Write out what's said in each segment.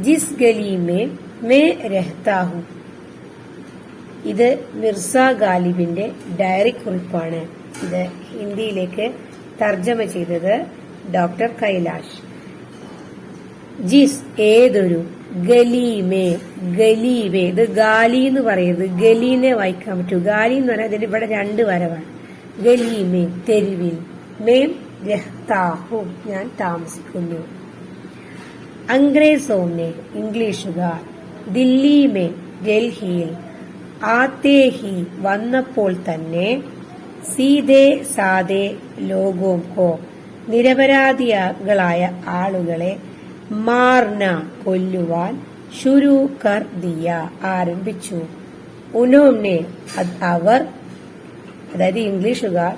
ജിസ് ഗലി may രഹ്താ ഹൂം. ഇത് Mirza ഗാലിബിന്റെ diary കുറിപ്പാണ്. ഇത് ഹിന്ദിയിലേക്ക് തർജ്ജമ ചെയ്തത് ഡോക്ടർ കൈലാഷ്. ജിസ് ഏതൊരു, ഗലീമേ ഗലീമേ, ഇത് ഗാലി എന്ന് പറയരുത്, ഗലീനെ വായിക്കാൻ പറ്റൂ. ഗാലി എന്ന് പറഞ്ഞാൽ ഇതിന് ഇവിടെ 2 വരവാണ്. ഗലീമേ തെരുവിൽ, മേം രഹ്താഹു ഞാൻ താമസിക്കുന്നു. അംഗ്രേസോമേ ഇംഗ്ലീഷുകാർ, ദില്ലിമേ ഡൽഹിയിൽ, ആത്തേഹി വന്നപ്പോൾ തന്നെ, സീതേ സാദേ ലോഗോം കോ നിരപരാധികളായ ആളുകളെ, മാർന കൊല്ലുവാൻ, ശുരു കർ ദിയ ആരംഭിച്ചു. ഉനോംനെ അവർ, അതായത് ഇംഗ്ലീഷുകാർ,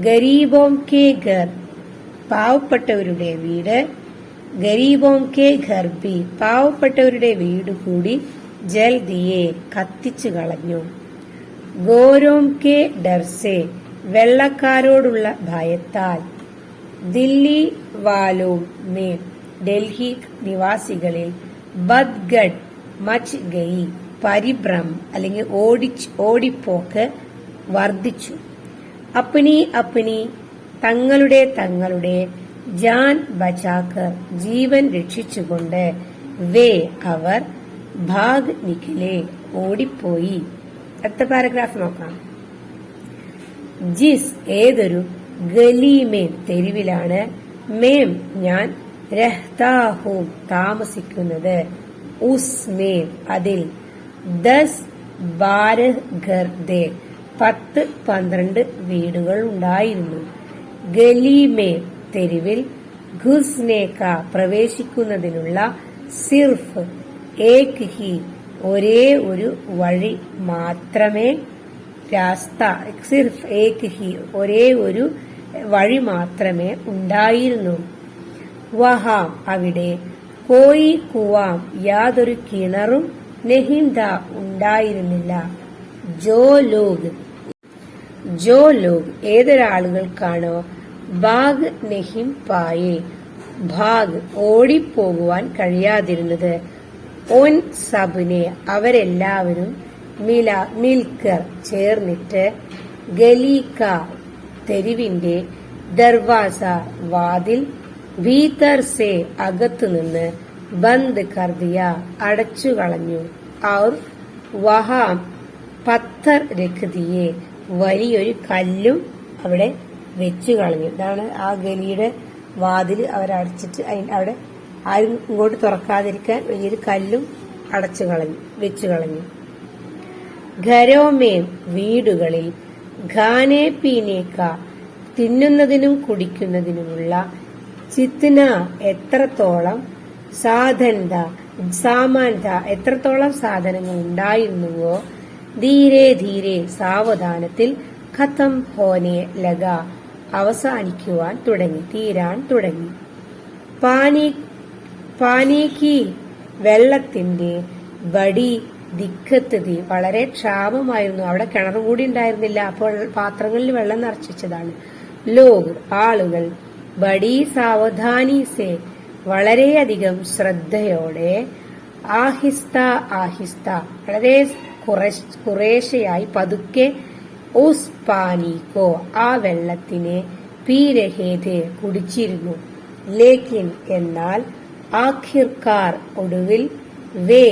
ഗരീബോം കെ ഘർ പാവപ്പെട്ടവരുടെ വീട്, ഗരീബോം കെ ഘർ ബി പാവപ്പെട്ടവരുടെ വീട് കൂടി, ജൽ ദിയെ കത്തിച്ചു കളഞ്ഞു. ഗോരോം K ഡർസെ വെള്ളക്കാരോടുള്ള ഭയത്താൽ, Delhi വാലോം may Delhi നിവാസികളിൽ, ബദ്ഗഡ് much ഗയി പരിഭ്രമം അല്ലെങ്കിൽ ഓടിപ്പോക്ക് വർദ്ധിച്ചു. അപ്നി അപ്നി തങ്ങളുടെ ജാൻ ബചാക്കർ ജീവൻ രക്ഷിച്ചുകൊണ്ട്, വേ അവർ, ഭാഗ് നിഖിലെ ഓടിപ്പോയി. അടുത്ത പാരഗ്രാഫ് നോക്കാം. ജിസ് ഏതൊരു, ഗലീമേ തെരുവിലാണ്, മേം ഞാൻ, രഹ്താഹൂം താമസിക്കുന്നത്, ഉസ്മേം അതിൽ, 10-12 ഘർ ദേ 10-12 വീടുകൾ ഉണ്ടായിരുന്നു. ഗലീമേ തെരുവിൽ, ഘുസ്നേക പ്രവേശിക്കുന്നതിനുള്ള, സിർഫ് ഏക് ഹി ഒരേ ഒരു വഴി മാത്രമേ, രാസ്ത സിർഫ് ഏക് ഹി ഒരേ ഒരു വഴി മാത്രമേ ഉണ്ടായിരുന്നു. വഹാം അവിടെ, കോയി കുവാം യാതൊരു കിണറും, നെഹിന്ദ ഉണ്ടായിരുന്നില്ല. ജോ ലോഗ് ഏതൊരാളുകൾക്കാണോ, ഭാഗ് നെഹിം പായേ ഭാഗ് ഓടിപ്പോകുവാൻ കഴിയാതിരുന്നത്, ഓൻ സബിനെ അവരെല്ലാവരും, മിൽക്കർ ചേർന്നിട്ട്, ഗലീക തെരുവിന്റെ, ദർവാസ വാതിൽ, ഭീതർ സെ അകത്തുനിന്ന്, ബന്ദ് കർദിയ അടച്ചു കളഞ്ഞു. ഔർ വഹാം പത്തർ രഖ്ദിയെ വലിയൊരു കല്ലും അവിടെ വെച്ചു കളഞ്ഞു. ഇതാണ് ആ ഗലിയുടെ വാതിൽ അവരടച്ചിട്ട് അവിടെ ആരും ഇങ്ങോട്ട് തുറക്കാതിരിക്കാൻ വലിയൊരു കല്ലും വെച്ചു കളഞ്ഞു. ഘരോമേം വീടുകളിൽ, ഖാനെ പീനേക്ക തിന്നുന്നതിനും കുടിക്കുന്നതിനുമുള്ള, ചിത്ന എത്രത്തോളം, സാമാൻത എത്രത്തോളം സാധനങ്ങൾ ഉണ്ടായിരുന്നുവോ, ധീരെ ധീരെ സാവധാനത്തിൽ, ഖത്തം ഹോനെ ലഗ അവസാനിക്കുവാൻ തുടങ്ങി, തീരാൻ തുടങ്ങി. പാനീക്ക് വെള്ളത്തിന്റെ, ബടി ദിക്കത്ത് വളരെ ക്ഷാമമായിരുന്നു. അവിടെ കിണർ കൂടി ഉണ്ടായിരുന്നില്ല. അപ്പോൾ പാത്രങ്ങളിൽ വെള്ളം നിറച്ചിച്ചതാണ്. ലോഗ് ആളുകൾ, ബഡി സാവധാനി സെ വളരെയധികം ശ്രദ്ധയോടെ, ആഹിസ്ത വളരെ കുറേശ്ശയായി പതുക്കെ, ഉസ് പാനീക്കോ ആ വെള്ളത്തിനെ, പീരഹേതെ കുടിച്ചിരുന്നു. ലേക്കിൻ എന്നാൽ, ആഖിർക്കാർ ഒടുവിൽ, വേ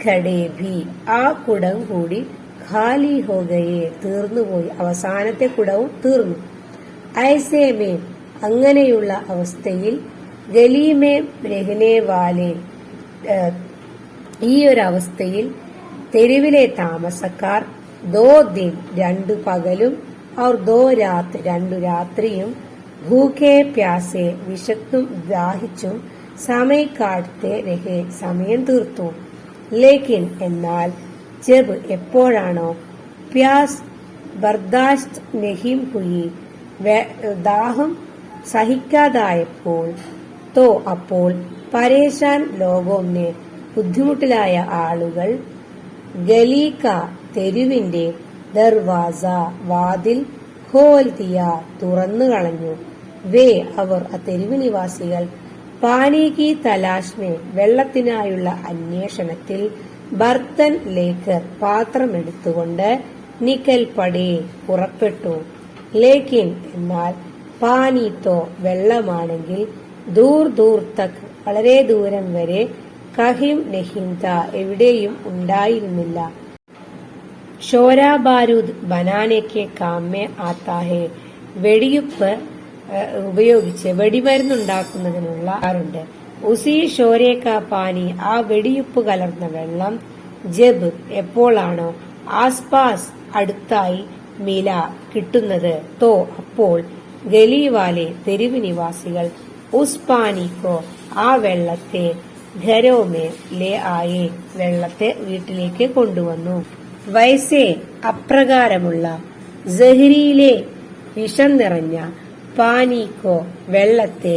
ഘടേ ഭി ആ കുടം കൂടി, ഖാലി ഹോഗയെ തീർന്നുപോയി, അവസാനത്തെ കുടവും തീർന്നു. ഐസേമേ അങ്ങനെയുള്ള അവസ്ഥയിൽ, ഗലീമേ രഹ്നെ വാലെ ഈ ഒരവസ്ഥയിൽ, തെരുവിലെ താമസക്കാർ, 2 ദിൻ 2 പകലും, और 2 രാത് 2 രാത്രിയും, ഭൂഖേ പ്യാസെ വിശത്തും ദാഹിച്ചും, സമയ കാട്ടെ രഹേ സമയം തീർത്തു. ലേക്കിൻ എന്നാൽ, ജബ് എപ്പോഴാണോ, പ്യാസ് ബർദാശ്ത് നെഹിം ഹുയി ദാഹം സഹിക്കാതായപ്പോൾ, തോ അപ്പോൾ, പരേശാൻ ലോകോംനെ ബുദ്ധിമുട്ടിലായ ആളുകൾ, ഗലീക തെരുവിന്റെ, ദർവാസ വാതിൽ, ഖോൽ ദിയ തുറന്നു കളഞ്ഞു. വേ അവർ ആ തെരുവ് നിവാസികൾ, പാനി കി തലാഷ് മേ വെള്ളത്തിനായുള്ള അന്വേഷണത്തിൽ ബർത്തൻ ലേക്കർ പാത്രമെടുത്തുകൊണ്ട് നിക്കൽ പടേ പുറപ്പെട്ടു. ലേക്കിൻ എന്നാൽ പാനി തോ വെള്ളമാണെങ്കിൽ ദൂർ ദൂർ തക് വളരെ ദൂരം വരെ കഹിം നഹിം താ എവിടെയും ഉണ്ടായിരുന്നില്ല. ഷോരാ ബാരൂദ് ബനാനയ്ക്ക് കാമേ ആത്താ ഹെ വെടിയുപ്പ് ഉപയോഗിച്ച് വെടിമരുന്നുണ്ടാക്കുന്നതിനുള്ള ആറുണ്ട്. ഉസി ഷോരേ കാ പാനി ആ വെടിയുപ്പ് കലർന്ന വെള്ളം ജബ് എപ്പോഴാണോ ആസ്പാസ് അടുത്തായി മില കിട്ടുന്നത് തോ അപ്പോൾ ഗലിവാലെ തെരുവ് നിവാസികൾ ഉസ് പാനിക്കോ ആ വെള്ളത്തെ ഘരോമേ ലേ ആയേ വെള്ളത്തെ വീട്ടിലേക്ക് കൊണ്ടുവന്നു. വൈസേ അപ്രകാരമുള്ള സഹരിയിലെ വിഷം നിറഞ്ഞ പാനിക്കോ വെള്ളത്തെ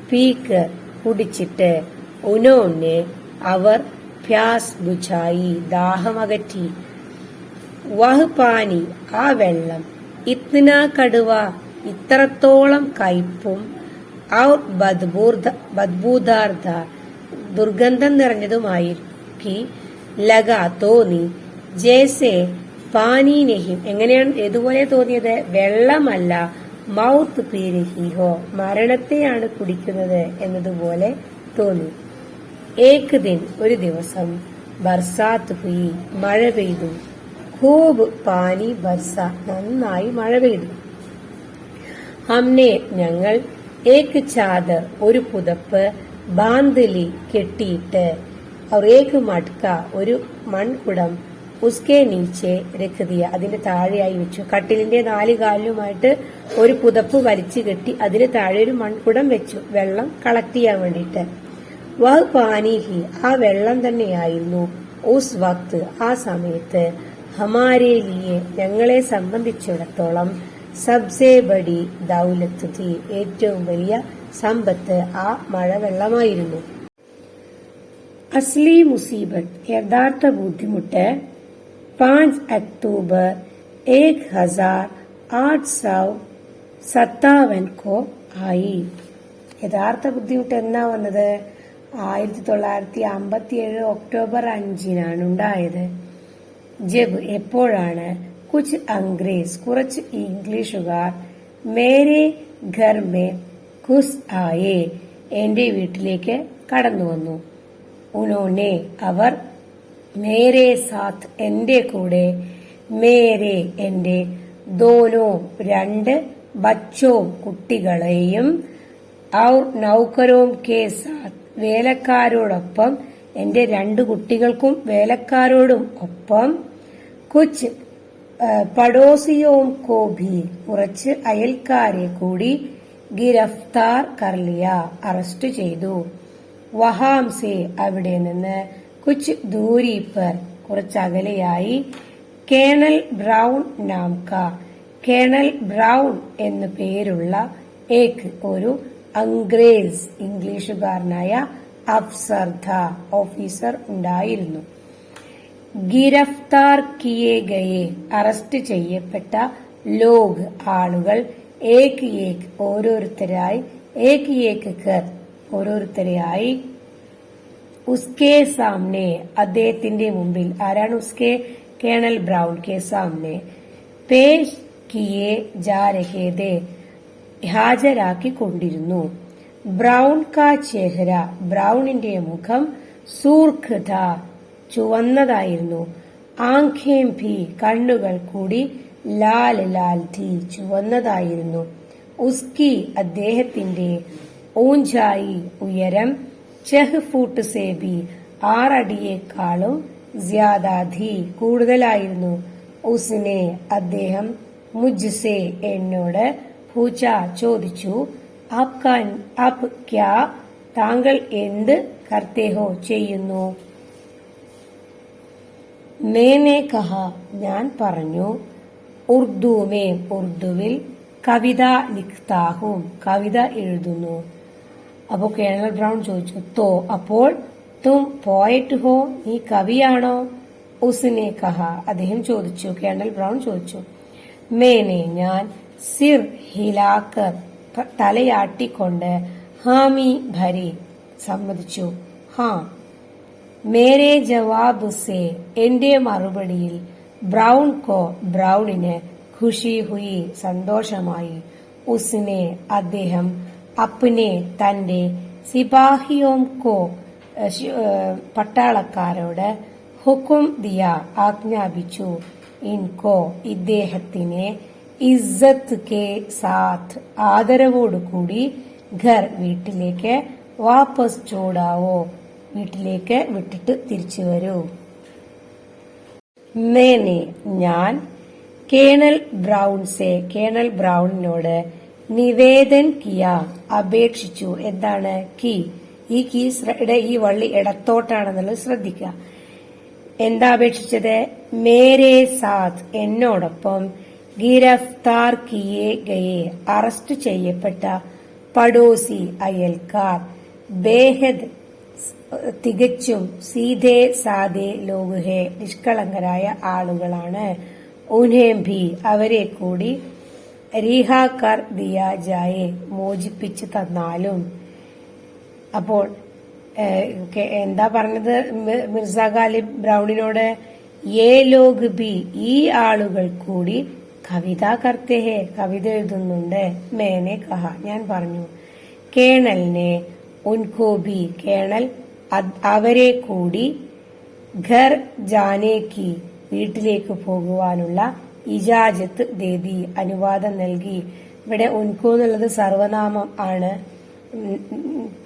പീക്ക് കുടിച്ചിട്ട് ഉനോനെ അവർ പ്യാസ് ബുझായി ദാഹമകറ്റി. വഹ് പാനി ആ വെള്ളം ഇത്ന കടുവ ഇത്രത്തോളം കയ്പും ഔർ ബദ്ബൂദാർദ ദുർഗന്ധം നിറഞ്ഞതുമായിരിക്കി ലഗ തോന്നി ജേസെ പാനി നെഹിം എങ്ങനെയാണ് ഏതുപോലെ തോന്നിയത് വെള്ളമല്ല മൗത്ത് പീരഹി ഹോ മരണത്തെയാണ് കുടിക്കുന്നത് എന്നതുപോലെ തോന്നി. ഏക് ദിൻ ഒരു ദിവസം ബർസാത്ത് ഹുയി മഴ പെയ്തു. ഖൂബ് പാനി ബർസ നന്നായി മഴ പെയ്തു. ഹംനെ ഞങ്ങൾ ഏക് ചാദർ ഒരു പുതപ്പ് ബാന്തിലി കെട്ടിയിട്ട് और एक मटका ഒരു മൺകുടം ഉസ്കെ നീച്ചെ രഖ് അതിന്റെ താഴെയായി വെച്ചു. കട്ടിലിന്റെ 4 കാലിലുമായിട്ട് ഒരു പുതപ്പ് വലിച്ചു കെട്ടി അതിന് താഴെ ഒരു മൺകുടം വെച്ചു വെള്ളം കളക്ട് ചെയ്യാൻ വേണ്ടിയിട്ട്. വഹ് പാനി ഹി ആ വെള്ളം തന്നെയായിരുന്നു ഉസ് വക്ത് ആ സമയത്ത് ഹമാരെ ലിയെ ഞങ്ങളെ സംബന്ധിച്ചിടത്തോളം സബ്സെ ബഡി ദൗലത്ത് ഥി ഏറ്റവും വലിയ സമ്പത്ത് ആ മഴവെള്ളമായിരുന്നു. അസ്ലി മുസീബത്ത് യഥാർത്ഥ ബുദ്ധിമുട്ട് 5 അക്ടോബർ 1857 को ആയി. യഥാർത്ഥ ബുദ്ധിമുട്ട് എന്നാ വന്നത് 1957 ഒക്ടോബർ 5 ഉണ്ടായത്. ജബ് എപ്പോഴാണ് കുച്ച് അംഗ്രേസ് കുറച്ച് ഇംഗ്ലീഷുകാർ മേരെ ഘർ മേ ഘുസ് ആയേ എന്റെ വീട്ടിലേക്ക് കടന്നു വന്നു. ഉനോനെ അവർ മേരെ സാത്ത് എന്റെ കൂടെ മേരെ എന്റെ ദോനോ 2 ബച്ചോ കുട്ടികളെയും ഔർ നൗകരോം കെ സാത്ത് വേലക്കാരോടൊപ്പം എന്റെ 2 കുട്ടികൾക്കും വേലക്കാരോടും ഒപ്പം കുച്ച് പടോസിയോം കോ ഭി കുറച്ച് അയൽക്കാരെ കൂടി ഗിരഫ്താർ കർലിയ അറസ്റ്റ് ചെയ്തു. വഹാം സെ അവിടെ നിന്ന് കുച്ച് ദൂരി പർ കുറച്ചകലെയായി കേണൽ ബ്രൗൺ നാംക കേണൽ ബ്രൗൺ എന്നു പേരുള്ള ഏക് ഒരു അംഗ്രേസ് ഇംഗ്ലീഷുകാരനായ അഫ്സർ ഥ ഓഫീസർ ഉണ്ടായിരുന്നു. ഗിരഫ്താർ കിയേ ഗയെ അറസ്റ്റ് ചെയ്യപ്പെട്ട ലോഗ് ആളുകൾ ഏക് ഏക് ഓരോരുത്തരായി ഏക് ഏക് കർ ഓരോരുത്തരെയായി ഉസ്കെ സാമനെ അദ്ദേഹത്തിന്റെ മുമ്പിൽ ആരാണ് ഉസ്കെ കേണൽ ബ്രൗൺ കെ സാമനെ പേഷ് കിയേ ജാ രഹേ ദേ ഹാജരാക്കിക്കൊണ്ടിരുന്നു. ബ്രൗൺ കാ ചെഹ്റ ബ്രൗണിന്റെ മുഖം സൂർഖ് ഥ ചുവന്നതായിരുന്നു. ആംഖേം ഭി കണ്ണുകൾ കൂടി ലാൽ ലാൽ ഥി ചുവന്നതായിരുന്നു. ഉസ്കി അദ്ദേഹത്തിന്റെ ഊഞ്ചായി ഉയരം 6 ഫൂട്ട് സേ ഭി 6 അടിയേക്കാളും ജ്യാദാ ഥി കൂടുതലായിരുന്നു. ഉസ്നെ അദ്ദേഹം മുജ്സെ എന്നോട് പൂച്ച ചോദിച്ചു ആപ് ക്യാ താങ്കൾ എന്ത് കർത്തേ ഹോ ചെയ്യുന്നു. മേനെ കഹ ഞാൻ പറഞ്ഞു ഉർദുമേ ഉർദുവിൽ കവിത ലിഖ്താഹും കവിത എഴുതുന്നു. അപ്പോ കേണൽ ബ്രൗൺ ചോദിച്ചു തോ അപ്പോൾ തും പോയറ്റ് ഹോ നീ കവിയാണോ. ഉസ്നെ കഹ അദ്ദേഹം ചോദിച്ചു കേണൽ ബ്രൗൺ ചോദിച്ചു മേനെ ഞാൻ സിർ ഹിലാക്കർ തലയാട്ടിക്കൊണ്ട് ഹാമി ഭരി സമ്മതിച്ചു. ഹാ മേരെ ജവാബ് സെ എന്റെ മറുപടിയിൽ ബ്രൗണിന് ഖുഷി ഹുയി സന്തോഷമായി. ഉസ്നെ അദ്ദേഹം അപ്നെ തന്റെ സിപാഹിയോം കോ പട്ടാളക്കാരോട് ഹുക്കും ദിയ ആജ്ഞാപിച്ചു. ഇൻകോ ഇദ്ദേഹത്തിനെ ഇസ്സത്ത് കെ സാത്ത് ആദരവോടുകൂടി ഘർ വീട്ടിലേക്ക് വാപ്പസ് ചോടാവോ വീട്ടിലേക്ക് വിട്ടിട്ട് തിരിച്ചു വരൂ. മേനെ ഞാൻ കേണൽ ബ്രൗണിനോട് നിവേദൻ കിയ അപേക്ഷിച്ചു. എന്താണ് കി? ഈ ഈ വള്ളി ഇടത്തോട്ടാണെന്നുള്ളത് ശ്രദ്ധിക്കുക. എന്താ അപേക്ഷിച്ചത്? മേരെ സാത്ത് എന്നോടൊപ്പം ഗിരഫ്താർ കിയെ ഗയെ അറസ്റ്റ് ചെയ്യപ്പെട്ട പഡോസി അയൽക്കാർ ബേഹദ് തികച്ചും സീധേ സാദേ ലോഗ് ഹേ നിഷ്കളങ്കരായ ആളുകളാണ്. ഉൻഹേം ഭി അവരെ കൂടി റിഹാ കർ ദിയാ ജായെ മോചിപ്പിച്ചു തന്നാലും. അപ്പോൾ എന്താ പറഞ്ഞത് മിർസ ഗാലിബ് ബ്രൗണിനോട്? യേ ലോഗ് ബി ഈ ആളുകൾ കൂടി കവിത കർത്തേ ഹേ കവിത എഴുതുന്നുണ്ട്. മേനെ കഹ ഞാൻ പറഞ്ഞു. കേണലിനെ ഉൻകോ ബി കേണൽ അവരെ കൂടി ഘർ ജാനേക്ക് വീട്ടിലേക്ക് പോകുവാനുള്ള ഇജാജത്ത് ദേദി അനുവാദം നൽകി. ഇവിടെ ഉൻകോ എന്നുള്ളത് സർവനാമം ആണ്.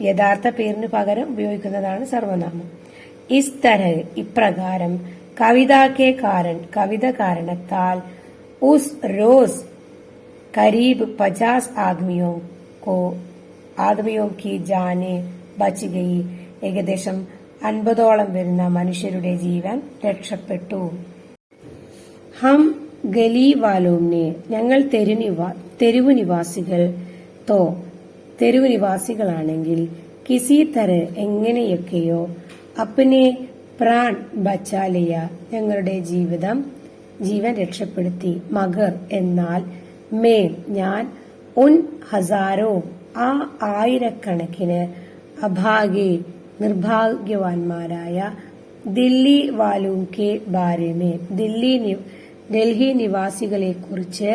യഥാർത്ഥ പേരിന് പകരം ഉപയോഗിക്കുന്നതാണ് സർവനാമം. ഇസ് തരഹ് ഇപ്രകാരം കവിത കാരണത്താൽ ഉസ് റോസ് കരീബ് 50 ആദ്മിയോ കി ജാനെ ബച്ച് ഗയി ഏകദേശം 50ഓളം വരുന്ന മനുഷ്യരുടെ ജീവൻ രക്ഷപ്പെട്ടു. ഹം ഗലി വാലോംനെ ഞങ്ങൾ തെരുവുനിവാസികളാണെങ്കിൽ കിസി തര എങ്ങനെയൊക്കെയോ അപ്പനെ പ്രാൺ ബച്ചാലിയ ഞങ്ങളുടെ ജീവൻ രക്ഷപ്പെടുത്തി. മഗർ എന്നാൽ മേം ഞാൻ ഉൻ ഹസാരോ ആ ആയിരക്കണക്കിന് അഭാഗെ നിർഭാഗ്യവാന്മാരായ ദില്ലി വാലൂം കെ ബാരേമേ ഡൽഹി നിവാസികളെ കുറിച്ച്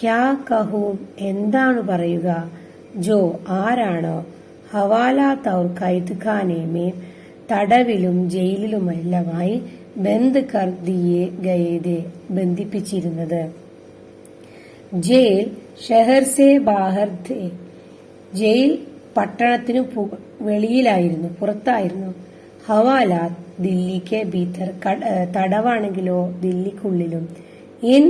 ക്യാ കഹൂം എന്താണ് പറയുക? ജോ ആരാണോ ഹവാലാത്ത് ഔർ ഖൈദ്ഖാനേമേ തടവിലും ജയിലിലുമെല്ലാമായി ബന്ദ് കർ ദിയേ ഗയേദേ ബന്ധിപ്പിച്ചിരുന്നത്. ജയിൽ ഷഹർ സെ ബാഹർ ഥേ ജയിൽ പട്ടണത്തിനു വെളിയിലായിരുന്നു, പുറത്തായിരുന്നു. ഹവാലാത്ത് ദില്ലിക്ക് ഭീതർ തടവാണെങ്കിലോ ദില്ലിക്കുള്ളിലും. ഇൻ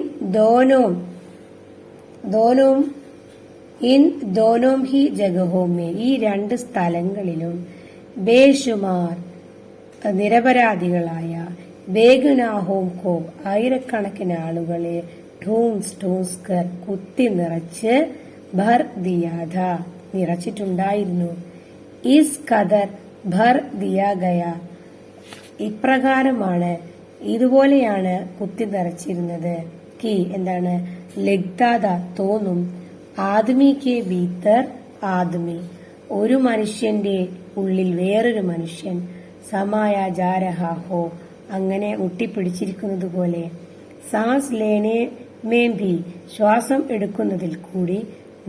ദോനോം ഹി ജഗഹോമേ ഈ രണ്ട് സ്ഥലങ്ങളിലും ബേഷുമാർ നിരപരാധികളായ ബേഗുനാഹോം കോ ആയിരക്കണക്കിന് ആളുകളെ ഢൂംസ് കർ കുത്തി നിറച്ച് ഭർ ദിയാധ നിറച്ചിട്ടുണ്ടായിരുന്നു. ഇസ് കദർ ഭർ ദിയാ ഗയ ഇപ്രകാരമാണ് ഇതുപോലെയാണ് കുത്തി നിറച്ചിരുന്നത്. കി എന്താണ്? ലഗ്താദ തോന്നും. ആദ്മി കെ ഭീതർ ആദ്മി ഒരു മനുഷ്യന്റെ ഉള്ളിൽ വേറൊരു മനുഷ്യൻ. സമായ ജാരഹ ഹോ അങ്ങനെ ഒട്ടിപ്പിടിച്ചിരിക്കുന്നത് പോലെ. സാസ് ലേനെ മേം ഭി ശ്വാസം എടുക്കുന്നതിൽ കൂടി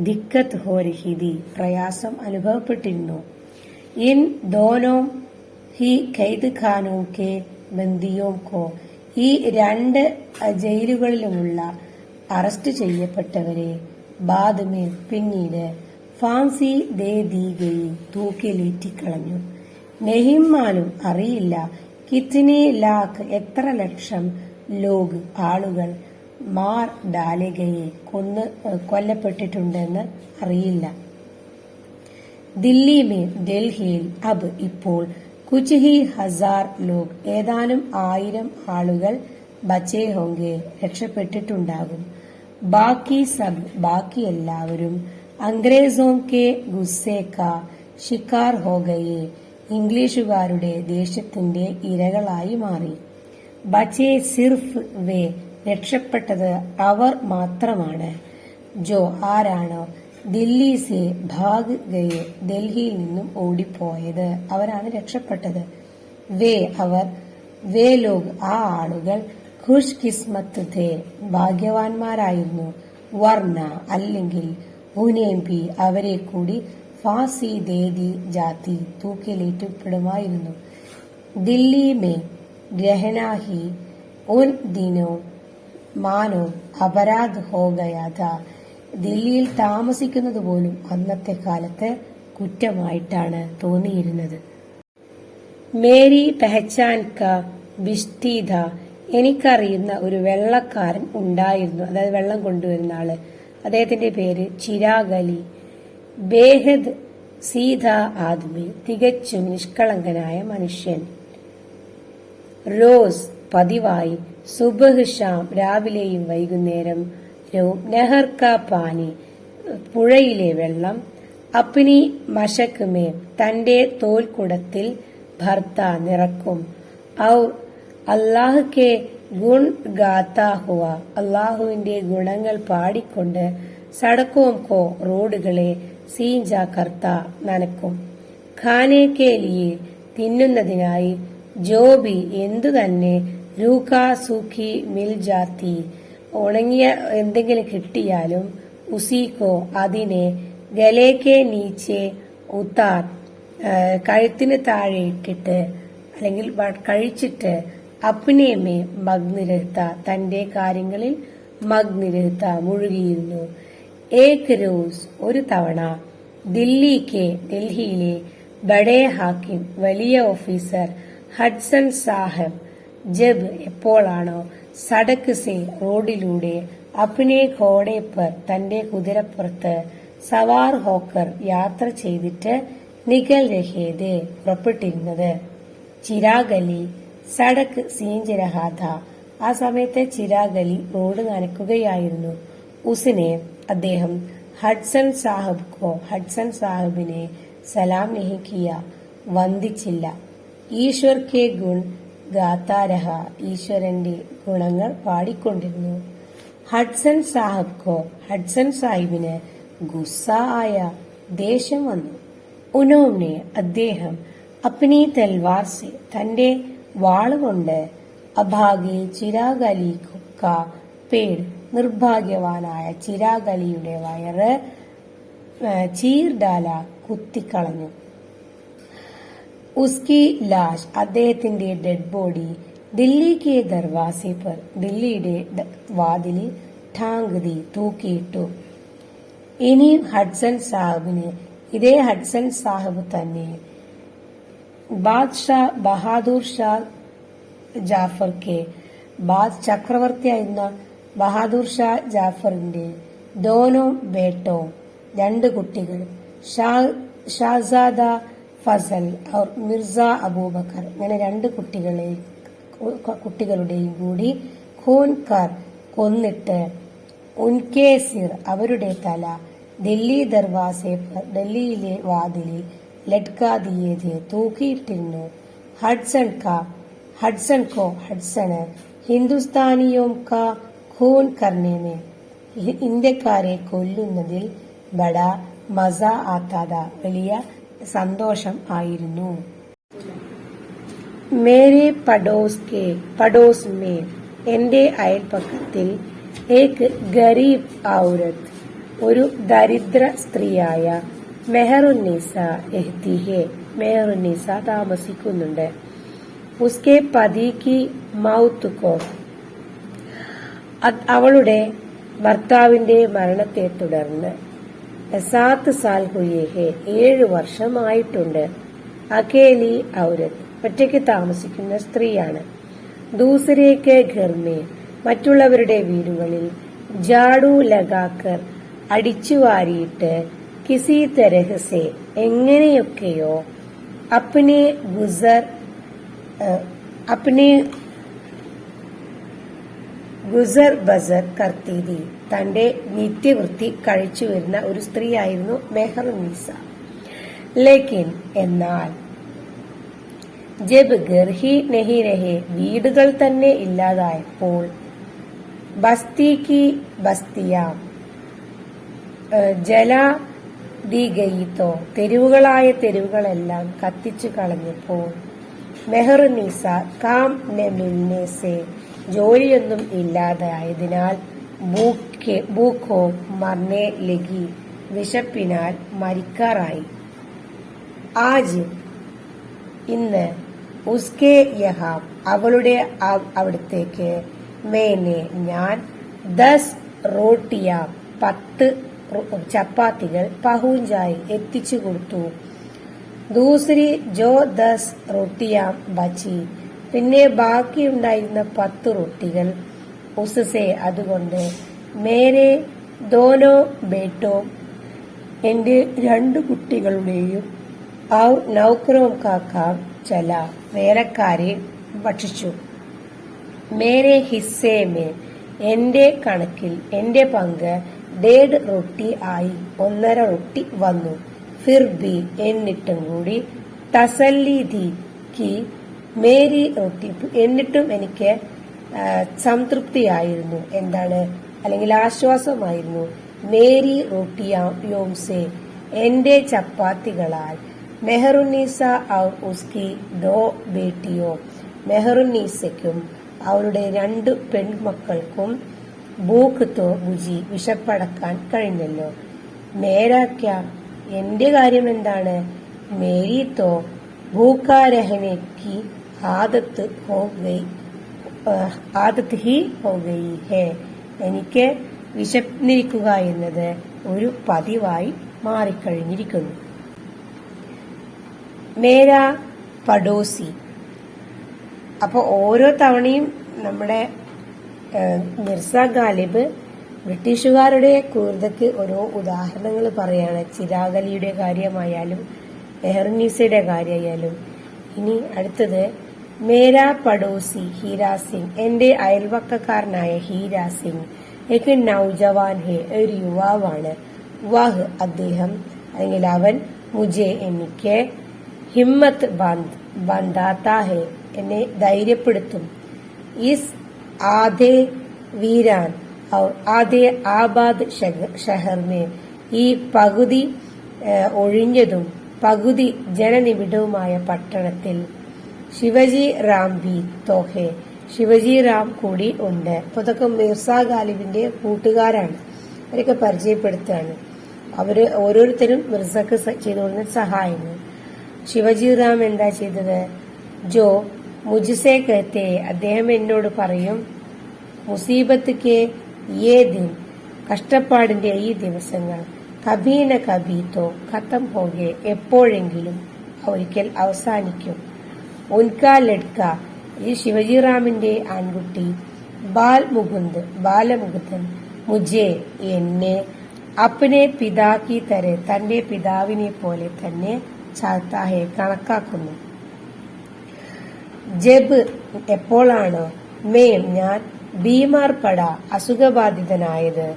ദിക്കത്ത് ഹോ രഹിതി പ്രയാസം അനുഭവപ്പെട്ടിരുന്നു. ഇൻ ദോനോം ഹി ഖൈദ് ഖാനോം കെ ബന്ദിയോം കോ ഈ രണ്ട് ജയിലുകളിലുമുള്ള അറസ്റ്റ് ചെയ്യപ്പെട്ടവരെ ബാദ്മേ പിന്നീട് ഫാൻസി ദേ ദീ ഗയി തൂക്കിലേറ്റിക്കളഞ്ഞു. നെഹിമാലും അറിയില്ല കിത്നി ലാഖ് എത്ര ലക്ഷം ലോഗ് ആളുകൾ മാർ ഡാലഗയെ കൊല്ലപ്പെട്ടിട്ടുണ്ടെന്ന് അറിയില്ല. ഡൽഹിയിൽ അബ് ഇപ്പോൾ കുച്ച് ഹി ഹസാർ ലോഗ് ഏതാനും 1000 ആളുകൾ ബച്ചേ ഹോങ്കെ രക്ഷപ്പെട്ടിട്ടുണ്ടാകും. ബാക്കി സബ് ബാക്കി എല്ലാവരും അംഗ്രേസോം കെ ഗുസ്സേ കാ ഷിക്കാർ ഹോ ഗയേ ഇംഗ്ലീഷുകാരുടെ ദേഷ്യത്തിന്റെ ഇരകളായി മാറി. ബച്ചേ സിർഫ് വേ രക്ഷപ്പെട്ടത് അവർ മാത്രമാണ്. ജോ ആരാണോ ദില്ലി സെ ഭാഗ് ഗയെ, ഡൽഹിയിൽ നിന്നും ഓടിപ്പോയത്, അവരാണ് രക്ഷപ്പെട്ടത്. വേ അവർ, വേ ലോഗ് ആ ആളുകൾ, ഖുഷ് കിസ്മത്ത് ഥേ ഭാഗ്യവാന്മാരായിരുന്നു, വർണ്ണ അല്ലെങ്കിൽ ഉനേം ഭി അവരെ കൂടി ഫാസി ദേദി ജാതി തൂക്കിലേറ്റപ്പെടുമായിരുന്നു. ദില്ലി മേ രഹനാ ഹി ഉൻ ദിനോ മാനോ അപരാധ് ഹോ ഗയാ ഥാ, ദില്ലിയിൽ താമസിക്കുന്നത് പോലും അന്നത്തെ കാലത്ത് കുറ്റമായിട്ടാണ് തോന്നിയിരുന്നത്. മേരി പെഹച്ചാൻ ക ബിഷ്തി ഥാ, എനിക്കറിയുന്ന ഒരു വെള്ളക്കാരൻ ഉണ്ടായിരുന്നു, അതായത് വെള്ളം കൊണ്ടുവരുന്ന ആള്. അദ്ദേഹത്തിന്റെ പേര് ചിരാഗ് അലി. ബേഹദ് സീധ ആദ്മി, തികച്ചും നിഷ്കളങ്കനായ മനുഷ്യൻ. റോസ് പതിവായി, സുബഹ് ഷാം രാവിലെയും വൈകുന്നേരം, നെഹർ കാ പാനി പുഴയിലെ വെള്ളം, അപ്നി മഷക് മേ തന്റെ തോൽക്കുടത്തിൽ, ഭർത്ത നിറക്കും, ഔർ അല്ലാഹ് കെ ഗുൺ ഗാത്താ ഹുവ അല്ലാഹുവിന്റെ ഗുണങ്ങൾ പാടിക്കൊണ്ട്, സടക്കോം കോ റോഡുകളെ, സീഞ്ച കർത്ത നനക്കും, ഖാനെ കെ ലിയെ തിന്നുന്നതിനായി, ജോബി എന്തു തന്നെ, രൂഖാ സൂഖി മിൽ ജാത്തി ഉണങ്ങിയ എന്തെങ്കിലും കിട്ടിയാലും, ഉസീക്കോ അതിനെ, ഗലേക്കെ നീച്ചെ ഉത്താർ കഴുത്തിന് താഴെ ഇട്ടിട്ട് അല്ലെങ്കിൽ കഴിച്ചിട്ട്, അപ്നേമേ മഗ്നിരഹത്ത തന്റെ കാര്യങ്ങളിൽ, മഗ്നിരഹത്ത മുഴുകിയിരുന്നു. ഏക് റോസ് ഒരു തവണ, ദില്ലിക്ക് ഡൽഹിയിലെ ബഡേ ഹാക്കിം വലിയ ഓഫീസർ, ഹഡ്സൺ സാഹബ് ജബ് എപ്പോഴാണോ, സടക്ക് സെ റോഡിലൂടെ, അപ്നെ ഘോടെ പർ തന്റെ കുതിരപ്പുറത്ത്, സവാർ ഹോക്കർ യാത്ര ചെയ്തിട്ട്, നികൽ രഹേദേ പുറപ്പെട്ടിരുന്നത്. ചിരാഗ് അലി സടക്ക് സീഞ്ച് രഹാഥ ആ സമയത്ത് ചിരാഗ് അലി റോഡ് നനക്കുകയായിരുന്നു. ഉസിനെ അദ്ദേഹം, ഹഡ്സൺ സാഹിബിനെ സലാം നഹി കിയ വന്ദിച്ചില്ല. ഈശ്വർ കെ ഗുൺ ഗാതാ രഹ ഈശ്വരന്റെ ഗുണങ്ങൾ പാടിക്കൊണ്ടിരുന്നു. ഹഡ്സൺ സാഹിബിന് ഗുസ്സ ആയ ദേഷ്യം വന്നു. ഉനോംനെ അദ്ദേഹം, അപ്നി തൽവാർ സെ തന്റെ വാളുകൊണ്ട്, അഭാഗി ചിരാഗ് അലി കാ പേട് നിർഭാഗ്യവാനായ ചിരാഗ് അലിയുടെ വയറ്, ചീർ ഡാല കുത്തിക്കളഞ്ഞു. ഉസ്കി ലാഷ് അദ്ദേഹത്തിന്റെ ഡെഡ് ബോഡി, ദില്ലി കെ ദർവാസെ പർ ദില്ലിയുടെ വാതിലിൽ, ഠാങ്ക് ദി തൂക്കിയിട്ടു. ഇനിയും ഹഡ്സൺ സാഹിബിന്, ഇതേ ഹഡ്സൺ സാഹിബ് തന്നെ, ബാദ്ഷാ ബഹാദൂർ ഷാ ജാഫർ കെ ചക്രവർത്തിയായിരുന്ന ബഹാദൂർ ഷാ ജാഫറിന്റെ, ദോനോ ബേട്ടോ രണ്ട് കുട്ടികൾ, ഷാസാദ ഫസൽ ഔർ മിർസ അബൂബക്കർ ഇങ്ങനെ രണ്ട് കുട്ടികളുടെയും കൂടി, ഖൂൻ കർ കൊന്നിട്ട്, ഉൻകെ സിർ അവരുടെ തല, ദില്ലി ദർവാസെ പർ ഡൽഹിയിലെ വാതിലിൽ, ലട്കാ ദിയേ ഥേ തൂക്കിയിട്ടിരുന്നു. ഹഡ്സണ് ഹിന്ദുസ്ഥാനിയോം കാ ഖൂൻ കർണേമേ ഇന്ത്യക്കാരെ കൊല്ലുന്നതിൽ, ബഡാ മസ ആത്താത വലിയ സന്തോഷം ആയിരുന്നു. മേരെ പഡോസ് മേ എന്റെ അയൽപക്കത്തിൽ, ഏക് ഗരീബ് ഔരത്ത് ഒരു ദരിദ്ര സ്ത്രീയായ, മെഹറുന്നീസ എഹ്തി ഹെ മെഹറുന്നീസ താമസിക്കുന്നുണ്ട്. ഉസ്കെ പതി കി മൗത്ത് കോ അവളുടെ ഭർത്താവിന്റെ മരണത്തെ തുടർന്ന്, 7 സാൽ ഹുയേ ഹെ 7 വർഷമായിട്ടുണ്ട്. അകേലി ഔരത്ത് ഒറ്റയ്ക്ക് താമസിക്കുന്ന സ്ത്രീയാണ്. ദൂസരേ കെ ഘർ മേ മറ്റുള്ളവരുടെ വീടുകളിൽ, ജാഡു ലഗാക്കർ അടിച്ചുവാരിയിട്ട്, കിസി തരഹ് സെ എങ്ങനെയൊക്കെയോ, അപ്നെ ഗുസർ ബസർ കർത്തി ദി തന്റെ നിത്യവൃത്തി കഴിച്ചു വരുന്ന ഒരു സ്ത്രീയായിരുന്നു മെഹറുന്നീസ. ലേക്കിൻ എന്നാൽ, ജബ് ഘർ ഹി നഹി രഹേ വീടുകൾ തന്നെ ഇല്ലാതായപ്പോൾ, ബസ്തി കി ബസ്തിയാം ജല ദി ഗയിത്തോ തെരുവുകളായ തെരുവുകളെല്ലാം കത്തിച്ചു കളഞ്ഞപ്പോൾ മെഹറുന്നീസ കാം നെമിൽനേസെ ജോലിയൊന്നും ഇല്ലാതായതിനാൽ ഭൂഖോ മർനെ ലഗി വിശപ്പിനാൽ മരിക്കാറായി. ആജ് ഇന്ന് ഉസ്കെ യഹാം അവളുടെ അവിടത്തേക്ക് മേനെ ഞാൻ 10 റോട്ടിയ 10 ചപ്പാത്തികൾ പഹൂഞ്ചായി എത്തിച്ചു കൊടുത്തു. ദൂസരി ജോ 10 റോട്ടിയാം ബച്ചി പിന്നെ ബാക്കിയുണ്ടായിരുന്ന 10 റൊട്ടികൾ ഉസസെ അതുകൊണ്ട് മേരെ ദോനോ ബേട്ടോ എന്റെ 2 കുട്ടികളുടെയും ഔർ നൗക്കറോം കാക്കാം ചല വേലക്കാരെ ഭക്ഷിച്ചു. മേരെ ഹിസ്സേമേ എന്റെ കണക്കിൽ എന്റെ പങ്ക് 1.5 റൊട്ടി ആയി 1.5 റൊട്ടി വന്നു. ഫിർ ബി എന്നിട്ടും കൂടി തസല്ലി ധി കി മേരി റൊട്ടി എന്നിട്ടും എനിക്ക് സംതൃപ്തിയായിരുന്നു. എന്താണ് അല്ലെങ്കിൽ ആശ്വാസമായിരുന്നു. മേരി റൊട്ടിയോംസെ എന്റെ ചപ്പാത്തികളാൽ മെഹറുന്നീസ ഔർ ഉസ്കി 2 ബേട്ടിയോ മെഹറുന്നീസയ്ക്കും അവരുടെ 2 പെൺമക്കൾക്കും ഭൂഖ് തോ ബുജി വിശപ്പടക്കാൻ കഴിഞ്ഞല്ലോ. മേരാക്യ എന്റെ കാര്യം എന്താണ്? മേരി തോ ഭൂഖാ രഹനെ കി ആദത്ത് ഹി ഹോ ഗയി ഹേ എനിക്ക് വിശന്നിരിക്കുക എന്നത് ഒരു പതിവായി മാറിക്കഴിഞ്ഞിരിക്കുന്നു. മേരാ പഡോസി അപ്പോൾ ഓരോ തവണയും നമ്മുടെ മിർസ ഗാലിബ് ബ്രിട്ടീഷുകാരുടെ ക്രൂരതയ്ക്ക് ഓരോ ഉദാഹരണങ്ങൾ പറയാണ്. ചിരാഗലിയുടെ കാര്യമായാലും മെഹറുന്നീസയുടെ കാര്യമായാലും. ഇനി അടുത്തത് മേരാ പഡോസി ഹീരാ സിംഗ് എന്റെ അയൽവക്കക്കാരനായ ഹീരാ സിംഗ് एक നൗജവാൻ ഹെ ഒരു യുവാവാണ്. വഹ് അദ്ദേഹം അല്ലെങ്കിൽ അവൻ മുജെ എനിക്ക് ഹിമ്മത്ത് ബന്ധാത്താ ഹെ എന്നെ ധൈര്യപ്പെടുത്തും. ഇസ് ആധേ വീരാൻ ആധേ ആബാദ് ഷഹർ മേ ഈ പകുതി ഒഴിഞ്ഞതും പകുതി ജനനിബിഡവുമായ പട്ടണത്തിൽ ശിവജി റാം ബി തോഹെ ശിവജി റാം കൂടി ഉണ്ട്. അപ്പൊ ഇതൊക്കെ മിർസ ഗാലിബിന്റെ കൂട്ടുകാരാണ്. അവരൊക്കെ പരിചയപ്പെടുത്തുകയാണ്. അവര് ഓരോരുത്തരും മിർസക്ക് ചെയ്തുകൊടുന്ന സഹായങ്ങൾ. ശിവജി റാം എന്താ ചെയ്തത്? ജോ മുജ്സെ കഹത്തെ അദ്ദേഹം എന്നോട് പറയും മുസീബത്ത് കെ യേ ദിൻ കഷ്ടപ്പാടിന്റെ ഈ ദിവസങ്ങൾ കഭി ന കഭി തോ ഖത്തം ഹോകെ എപ്പോഴെങ്കിലും ഒരിക്കൽ അവസാനിക്കും. ഉൻകാ ലഡ്ക ഈ ശിവജി റാമിന്റെ ആൺകുട്ടി ബാലമുകുന്ദൻ മുജെ എന്നെ അപ്പനെ പിതാക്കി തരെ തന്റെ പിതാവിനെ പോലെ തന്നെ ചാത്താഹെ കണക്കാക്കുന്നു. ജബ് എപ്പോഴാണോ മേം ഞാൻ ബീമാർ പട അസുഖബാധിതനായത്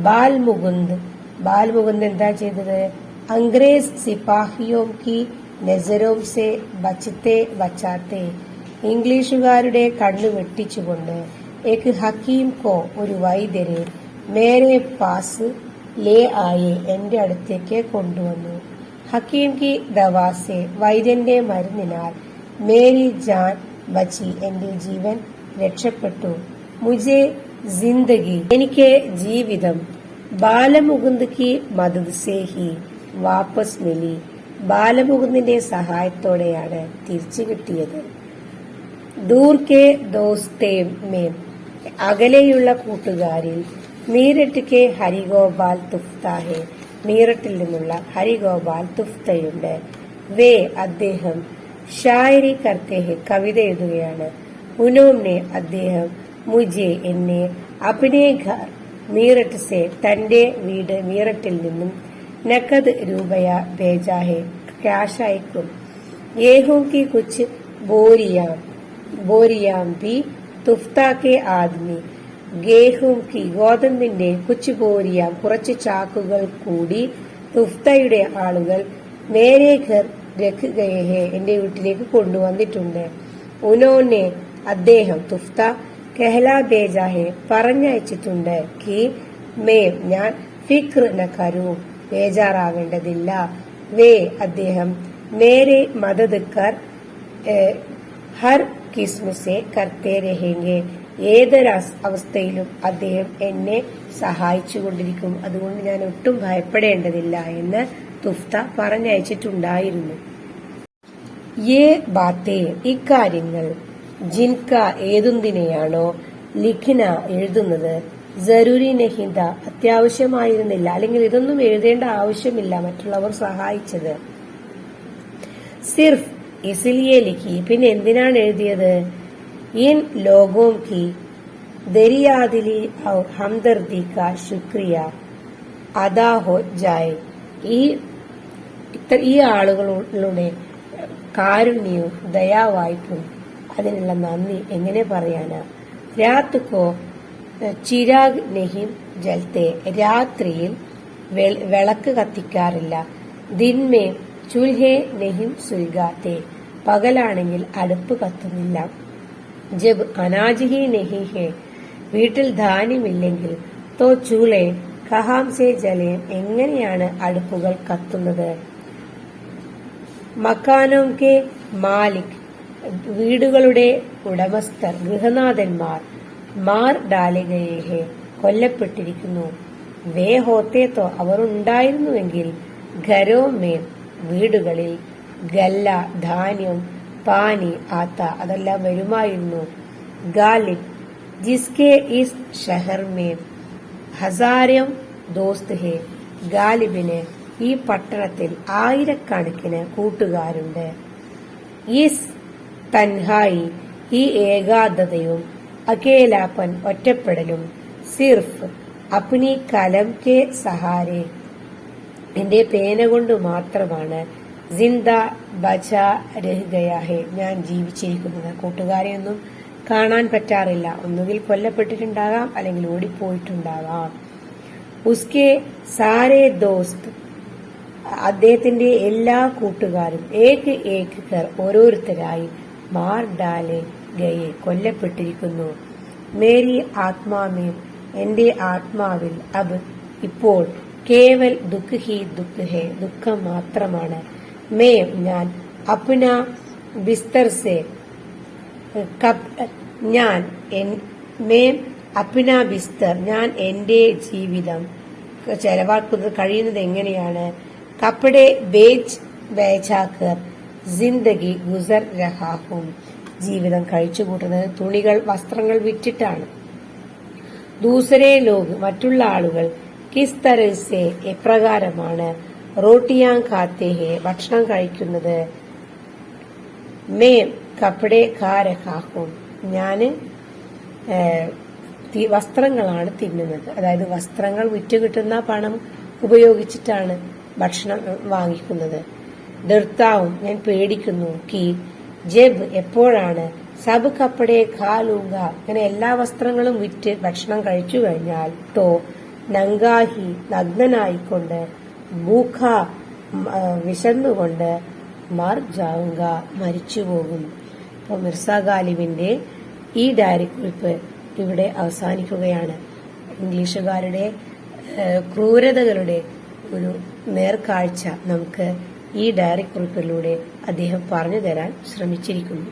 ബാൽമുകുന്ദ് എന്താ ചെയ്തത്? അംഗ്രേസ് സിപ്പാഹിയോം കി നസരോം സെ ബച്ചാത്തെ ഇംഗ്ലീഷുകാരുടെ കണ്ണു വെട്ടിച്ചുകൊണ്ട് ഏക് ഹക്കീം കോ ഒരു വൈദ്യരെ മേരെ പാസ് ലേ ആയെ എന്റെ അടുത്തേക്ക് കൊണ്ടുവന്നു. ഹക്കീം കി ദവാസെ വൈദ്യന്റെ മരുന്നിനാൽ മേരി ജാൻ ബച്ചി എന്റെ ജീവൻ രക്ഷപ്പെട്ടു. മുജെ ജിന്ദഗി എനിക്ക് ജീവിതം ബാലമുകുന്ദ് കി മദദ് സേ ഹി വാപ്പസ് മിലി ബാലമുകുന്ദിന്റെ സഹായത്തോടെയാണ് തിരിച്ചു കിട്ടിയത്. ദൂർ കെ ദോസ്തേ മേം അകലെയുള്ള കൂട്ടുകാരിൽ മീററ്റ് കെ ഹരിഗോപാൽ തുഫ്താഹെ മീററ്റിൽ നിന്നുള്ള ഹരിഗോപാൽ തുഫ്തയുണ്ട്. വേ അദ്ദേഹം ഷായരി കർത്തേഹെ കവിത എഴുതുകയാണ്. ഉനോംനെ അദ്ദേഹം മുജെ എന്നെ അപ്നെ ഘർ മീററ്റ് സെ തന്റെ വീട് മീററ്റിൽ നിന്നും നഖദ് രൂപയ ഭേജാഹെ ക്യാഷ് അയക്കും. ഗേഹൂം കി കുച്ച് ബോരിയാം ബി തുഫ്താ കെ ആദ്മി ഗേഹൂം കി ഗോതമ്പിന്റെ കുച്ച് ബോരിയാം കുറച്ച് ചാക്കുകൾ കൂടി തുഫ്തയുടെ ആളുകൾ മേരെ ഘർ രഖ് ഗയേ ഹെ എന്റെ വീട്ടിലേക്ക് കൊണ്ടുവന്നിട്ടുണ്ട്. ഉനോനെ അദ്ദേഹം തുഫ്ത കെഹ്ല ബേജാഹെ പറഞ്ഞയച്ചിട്ടുണ്ട്. കി മേം ഞാൻ ഫിക്ർ ന കരൂ, ബേജാറാവേണ്ടതില്ല. വേ അദ്ദേഹം, മേരെ മദദ് കർ ഹർ കിസ്മ സെ കർത്തേ രഹേംഗെ, ഏതൊരു അവസ്ഥയിലും അദ്ദേഹം എന്നെ സഹായിച്ചുകൊണ്ടിരിക്കും, അതുകൊണ്ട് ഞാൻ ഒട്ടും ഭയപ്പെടേണ്ടതില്ല എന്ന് തുഫ്ത പറഞ്ഞയച്ചിട്ടുണ്ടായിരുന്നു. യേ ബാത്തേ, ഇക്കാര്യങ്ങൾ, ജിൻക ഏതൊന്നിനെയാണോ, ലിഖ്ന എഴുതുന്നത്, ജരൂരി നഹിന്ത അത്യാവശ്യമായിരുന്നില്ല, അല്ലെങ്കിൽ ഇതൊന്നും എഴുതേണ്ട ആവശ്യമില്ല മറ്റുള്ളവർ സഹായിച്ചത്. സിർഫ് ഇസ്ലിയെ ലിഖി, പിന്നെ എന്തിനാണ് എഴുതിയത്, ഇൻ ലോഗോं की दरियादिली और हमदर्दी का शुक्रिया अदा हो जाए, ഈ ആളുകളുടെ കാരുണ്യവും ദയാവായ്പും അതിനുള്ള നന്ദി എങ്ങനെ പറയാനാ. രാത് കോ ചിരാഗ് നെഹിം ജൽത്തെ, രാത്രിയിൽ വിളക്ക് കത്തിക്കാറില്ല. ദിൻമേ ചുൽഹെ നെഹിം സുൽഗാത്തെ, പകലാണെങ്കിൽ അടുപ്പ് കത്തുന്നില്ല. ജബ് അനാജ് ഹി നെഹി ഹെ, വീട്ടിൽ ധാന്യമില്ലെങ്കിൽ, തോ ചൂളെ കഹാം സെ ജലെ, എങ്ങനെയാണ് അടുപ്പുകൾ കത്തുന്നത്. മക്കാനോ കെ മാലിക്, വീടുകളുടെ ഉടമസ്ഥർ, ഗൃഹനാഥന്മാർ, മാർ ഡാലെ ഗയേ ഹെ, കൊല്ലപ്പെട്ടിരിക്കുന്നു. വേ ഹോത്തെ തോ, അവർ ഉണ്ടായിരുന്നുവെങ്കിൽ, ഘരോ മേ, വീടുകളിൽ, ഗല്ല ധാന്യം, പാനി ആത്ത അതെല്ലാം വരുമായിരുന്നു. ഗാലിബ് ജിസ്കെ ഇസ് ഷഹർ മേ ഹസാരം ദോസ്ത് ഹെ, ഗാലിബിന് ഈ പട്ടണത്തിൽ ആയിരക്കണക്കിന് കൂട്ടുകാരുണ്ട്. ഇസ് തൻഹായി, ഈ ഏകാന്തതയും അകേലാപ്പൻ ഒറ്റപ്പെടലും, സിർഫ് അപ്നി കലം കെ സഹാരെ, എന്റെ പേന കൊണ്ട് മാത്രമാണ്, ജിന്ദ ബച്ചാ രഹ് ഗയാ ഹെ, ഞാൻ ജീവിച്ചിരിക്കുന്നത്. കൂട്ടുകാരെയൊന്നും കാണാൻ പറ്റാറില്ല, ഒന്നുകിൽ കൊല്ലപ്പെട്ടിട്ടുണ്ടാകാം അല്ലെങ്കിൽ ഓടിപ്പോയിട്ടുണ്ടാകാം. ഉസ്കെ സാരേ ദോസ്ത്, അദ്ദേഹത്തിന്റെ എല്ലാ കൂട്ടുകാരും, ഏക് ഏക് കർ, ഓരോരുത്തരായി, മാർ ഡാലെ ഗയെ, കൊല്ലപ്പെട്ടിരിക്കുന്നു. മേരി ആത്മാമേ, എന്റെ ആത്മാവിൽ, അബ് ഇപ്പോൾ, കേവൽ ദുഃഖ് ഹി ദുഃഖ് ഹെ, ദുഃഖം മാത്രമാണ്. മേ ഞാൻ, അപ്ന ബിസ്തർ സെ, ഞാൻ മേ അപ്ന ബിസ്തർ, ഞാൻ എന്റെ ജീവിതം ചെലവാക്കുന്നത് കഴിയുന്നത് എങ്ങനെയാണ്. കപ്പടെ ബേച്ച് ബേച്ചാക്കർ ജിന്ദഗി ഗുസർ രഹാഹും, ജീവിതം കഴിച്ചുകൂട്ടുന്നത് തുണികൾ വസ്ത്രങ്ങൾ വിറ്റിട്ടാണ്. ദൂസരേ ലോഗ്, മറ്റുള്ള ആളുകൾ, കിസ് തരസെ എപ്രകാരമാണ്, റോട്ടിയാൻ ഖാത്തെ ഹെ, ഭക്ഷണം കഴിക്കുന്നത്. മേ കപ്പടെ ഖാ രഹാഹും, ഞാന് വസ്ത്രങ്ങളാണ് തിന്നുന്നത്, അതായത് വസ്ത്രങ്ങൾ വിറ്റ് കിട്ടുന്ന പണം ഉപയോഗിച്ചിട്ടാണ് ഭക്ഷണം വാങ്ങിക്കുന്നത്. ദർത്താവും, ഞാൻ പേടിക്കുന്നു. കി ജബ്, എപ്പോഴാണ്, സബ് കപ്പടെ ഖാ ലൂങ്ക, അങ്ങനെ എല്ലാ വസ്ത്രങ്ങളും വിറ്റ് ഭക്ഷണം കഴിച്ചു കഴിഞ്ഞാൽ, തോ നങ്കാഹി, നഗ്നനായിക്കൊണ്ട്, ഭൂഖ, വിശന്നുകൊണ്ട്, മർ ജാവുക, മരിച്ചുപോകും. അപ്പോൾ മിർസ ഗാലിബിന്റെ ഈ ഡയറി കുറിപ്പ് ഇവിടെ അവസാനിക്കുകയാണ്. ഇംഗ്ലീഷുകാരുടെ ക്രൂരതകളുടെ ഒരു നേർക്കാഴ്ച നമുക്ക് ഈ ഡയറി കുറിപ്പിലൂടെ അദ്ദേഹം പറഞ്ഞു തരാൻ ശ്രമിച്ചിരിക്കുന്നു.